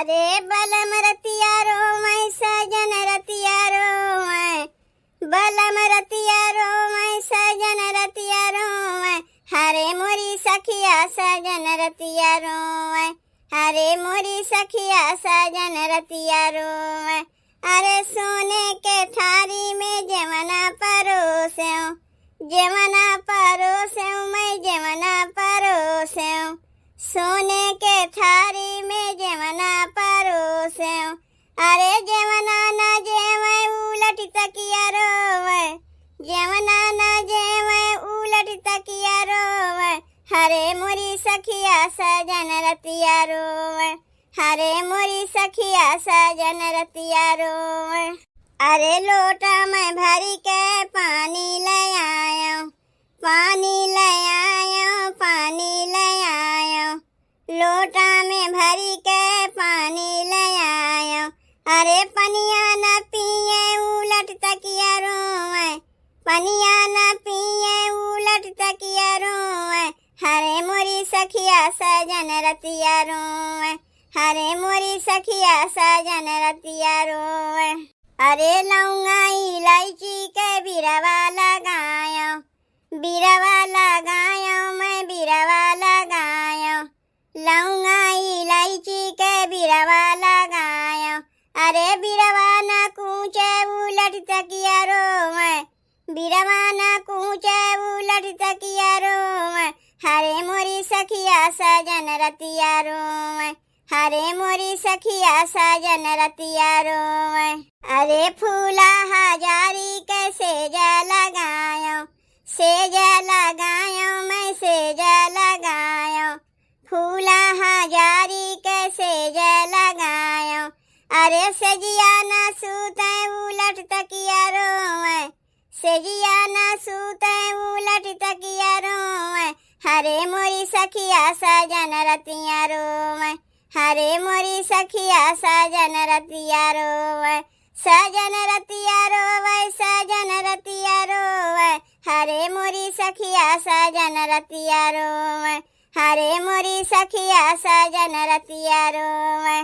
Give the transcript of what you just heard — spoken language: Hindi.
अरे बलम रतिया रो मैं सजन रतिया रो मैं, बलम रतिया रो मैं सजन रतिया रो मैं, हरे मोरी सखिया सजन रतिया रो मैं, हरे मोरी सखिया सजन रतिया रो मैं। अरे सोने के थारी में जमना परोसेऊं, जमना परोसेऊं मैं जमना परोसेऊं, सोने के थारी में जमना परोसेऊं। अरे जमना ना जेवै उलट तकिया रोवै, जमना ना जेवै उलट तकिया रोवै, हरे मोरी सखिया सजन रतिया रोवै, हरे मोरी सखिया सजन रतिया रोवै। अरे लोटा में भरी के पानी ले आयो, पानी ले आयो, पानी ले आयो, लोटा में भरी के पानी ले आयो। अरे पनिया न पिए उलट तकिया रोवै, पनिया न पिए उलट तकिया रोवै, हरे मोरी सखिया सजन रतिया रोवै, हरे मोरी सखिया सजन रतिया रोवै। अरे लौंगा इलायची के बिरवा लगायो, बिरवा लगायो मैं बिरवा लगायो, लौंगा इलायची के बिरवा लगायो। अरे बिरवा न कूचे उलट तकिया रोवै, बिरवा न कूचे उलट तकिया रोवै, हरे मोरी सखिया सजन रतिया रोवै, हरे मोरी सखिया सजन रतिया रोवै। अरे फूला हजारी के सेजा लगायो, सेजा लगायो मैं सेजा लगायो, फूला हजारी के सेजा लगायो। अरे सजिया ना सूते उलट तकिया रोवै, सजिया ना सूते उलट तकिया रोवै, हरे मोरी सखिया सजन रतिया रोवै, हरे मोरी सखिया सजन रतिया रोवै, सजन रतिया रोवै, सजन रतिया रोवै, हरे मोरी सखिया सजन रतिया रोवै, हरे मोरी सखिया सजन रतिया रोवै।